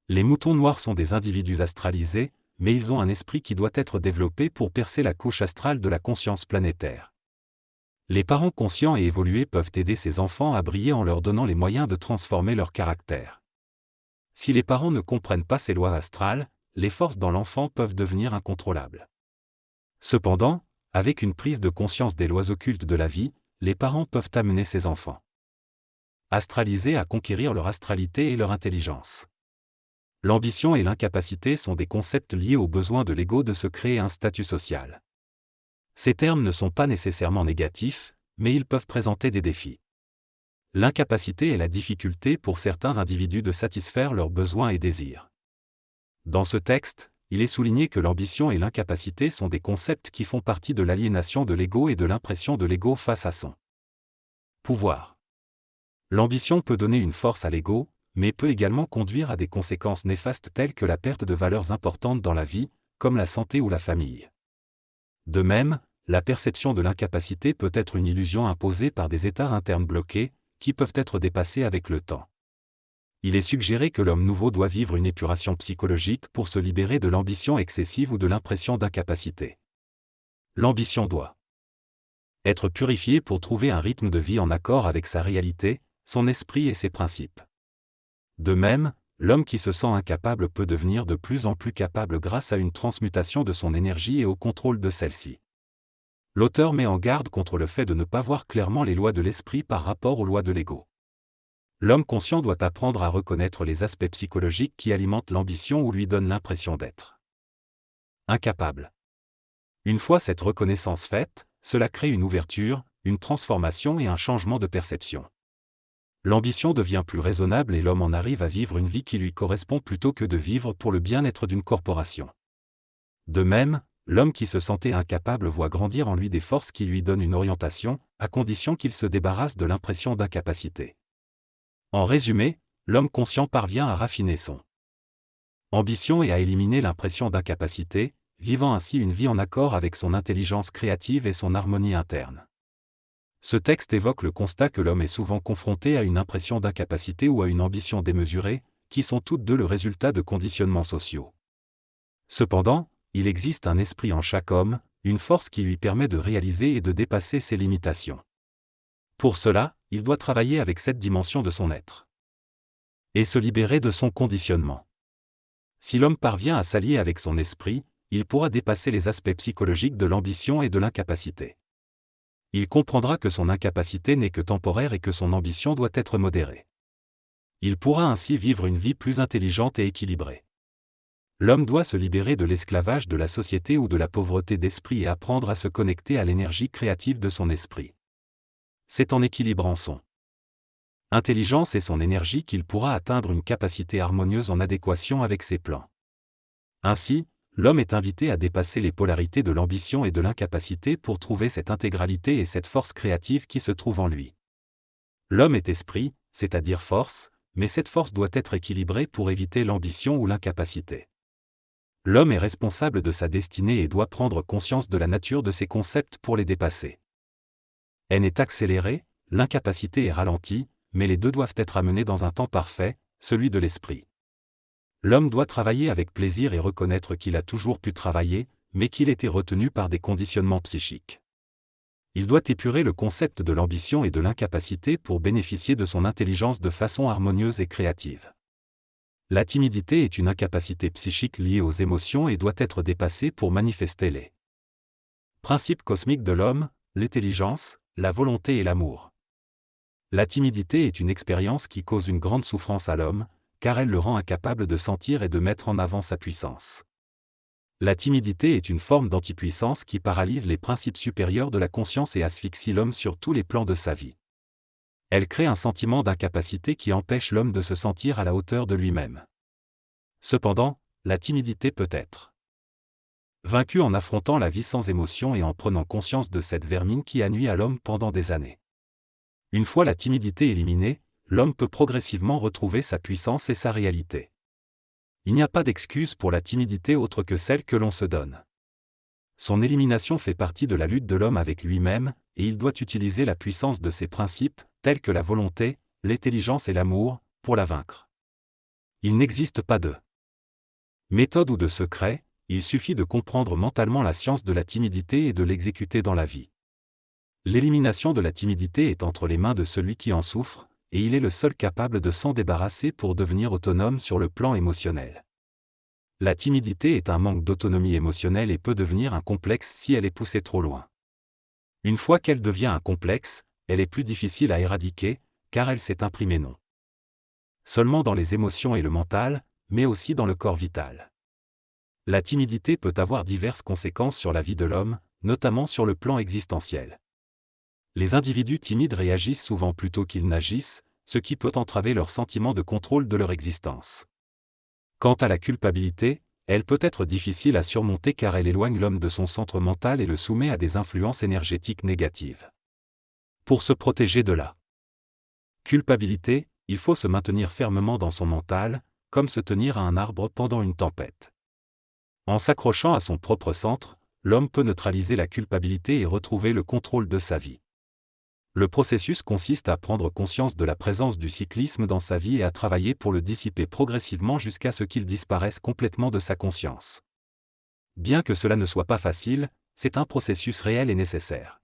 Les moutons noirs sont des individus astralisés, mais ils ont un esprit qui doit être développé pour percer la couche astrale de la conscience planétaire. Les parents conscients et évolués peuvent aider ces enfants à briller en leur donnant les moyens de transformer leur caractère. Si les parents ne comprennent pas ces lois astrales, les forces dans l'enfant peuvent devenir incontrôlables. Cependant, avec une prise de conscience des lois occultes de la vie, les parents peuvent amener ces enfants astralisés à conquérir leur astralité et leur intelligence. L'ambition et l'incapacité sont des concepts liés au besoin de l'ego de se créer un statut social. Ces termes ne sont pas nécessairement négatifs, mais ils peuvent présenter des défis. L'incapacité est la difficulté pour certains individus de satisfaire leurs besoins et désirs. Dans ce texte, il est souligné que l'ambition et l'incapacité sont des concepts qui font partie de l'aliénation de l'ego et de l'impression de l'ego face à son pouvoir. L'ambition peut donner une force à l'ego, mais peut également conduire à des conséquences néfastes telles que la perte de valeurs importantes dans la vie, comme la santé ou la famille. De même, la perception de l'incapacité peut être une illusion imposée par des états internes bloqués, qui peuvent être dépassés avec le temps. Il est suggéré que l'homme nouveau doit vivre une épuration psychologique pour se libérer de l'ambition excessive ou de l'impression d'incapacité. L'ambition doit être purifiée pour trouver un rythme de vie en accord avec sa réalité, son esprit et ses principes. De même, l'homme qui se sent incapable peut devenir de plus en plus capable grâce à une transmutation de son énergie et au contrôle de celle-ci. L'auteur met en garde contre le fait de ne pas voir clairement les lois de l'esprit par rapport aux lois de l'ego. L'homme conscient doit apprendre à reconnaître les aspects psychologiques qui alimentent l'ambition ou lui donnent l'impression d'être incapable. Une fois cette reconnaissance faite, cela crée une ouverture, une transformation et un changement de perception. L'ambition devient plus raisonnable et l'homme en arrive à vivre une vie qui lui correspond plutôt que de vivre pour le bien-être d'une corporation. De même, l'homme qui se sentait incapable voit grandir en lui des forces qui lui donnent une orientation, à condition qu'il se débarrasse de l'impression d'incapacité. En résumé, l'homme conscient parvient à raffiner son ambition et à éliminer l'impression d'incapacité, vivant ainsi une vie en accord avec son intelligence créative et son harmonie interne. Ce texte évoque le constat que l'homme est souvent confronté à une impression d'incapacité ou à une ambition démesurée, qui sont toutes deux le résultat de conditionnements sociaux. Cependant, il existe un esprit en chaque homme, une force qui lui permet de réaliser et de dépasser ses limitations. Pour cela, il doit travailler avec cette dimension de son être et se libérer de son conditionnement. Si l'homme parvient à s'allier avec son esprit, il pourra dépasser les aspects psychologiques de l'ambition et de l'incapacité. Il comprendra que son incapacité n'est que temporaire et que son ambition doit être modérée. Il pourra ainsi vivre une vie plus intelligente et équilibrée. L'homme doit se libérer de l'esclavage de la société ou de la pauvreté d'esprit et apprendre à se connecter à l'énergie créative de son esprit. C'est en équilibrant son intelligence et son énergie qu'il pourra atteindre une capacité harmonieuse en adéquation avec ses plans. Ainsi, l'homme est invité à dépasser les polarités de l'ambition et de l'incapacité pour trouver cette intégralité et cette force créative qui se trouve en lui. L'homme est esprit, c'est-à-dire force, mais cette force doit être équilibrée pour éviter l'ambition ou l'incapacité. L'homme est responsable de sa destinée et doit prendre conscience de la nature de ses concepts pour les dépasser. Haine est accélérée, l'incapacité est ralentie, mais les deux doivent être amenés dans un temps parfait, celui de l'esprit. L'homme doit travailler avec plaisir et reconnaître qu'il a toujours pu travailler, mais qu'il était retenu par des conditionnements psychiques. Il doit épurer le concept de l'ambition et de l'incapacité pour bénéficier de son intelligence de façon harmonieuse et créative. La timidité est une incapacité psychique liée aux émotions et doit être dépassée pour manifester les principes cosmiques de l'homme, l'intelligence, la volonté et l'amour. La timidité est une expérience qui cause une grande souffrance à l'homme, car elle le rend incapable de sentir et de mettre en avant sa puissance. La timidité est une forme d'antipuissance qui paralyse les principes supérieurs de la conscience et asphyxie l'homme sur tous les plans de sa vie. Elle crée un sentiment d'incapacité qui empêche l'homme de se sentir à la hauteur de lui-même. Cependant, la timidité peut être vaincue en affrontant la vie sans émotion et en prenant conscience de cette vermine qui a nui à l'homme pendant des années. Une fois la timidité éliminée, l'homme peut progressivement retrouver sa puissance et sa réalité. Il n'y a pas d'excuse pour la timidité autre que celle que l'on se donne. Son élimination fait partie de la lutte de l'homme avec lui-même, et il doit utiliser la puissance de ses principes, tels que la volonté, l'intelligence et l'amour, pour la vaincre. Il n'existe pas de méthode ou de secret, il suffit de comprendre mentalement la science de la timidité et de l'exécuter dans la vie. L'élimination de la timidité est entre les mains de celui qui en souffre, et il est le seul capable de s'en débarrasser pour devenir autonome sur le plan émotionnel. La timidité est un manque d'autonomie émotionnelle et peut devenir un complexe si elle est poussée trop loin. Une fois qu'elle devient un complexe, elle est plus difficile à éradiquer, car elle s'est imprimée non seulement dans les émotions et le mental, mais aussi dans le corps vital. La timidité peut avoir diverses conséquences sur la vie de l'homme, notamment sur le plan existentiel. Les individus timides réagissent souvent plutôt qu'ils n'agissent, ce qui peut entraver leur sentiment de contrôle de leur existence. Quant à la culpabilité, elle peut être difficile à surmonter car elle éloigne l'homme de son centre mental et le soumet à des influences énergétiques négatives. Pour se protéger de la culpabilité, il faut se maintenir fermement dans son mental, comme se tenir à un arbre pendant une tempête. En s'accrochant à son propre centre, l'homme peut neutraliser la culpabilité et retrouver le contrôle de sa vie. Le processus consiste à prendre conscience de la présence du cyclisme dans sa vie et à travailler pour le dissiper progressivement jusqu'à ce qu'il disparaisse complètement de sa conscience. Bien que cela ne soit pas facile, c'est un processus réel et nécessaire.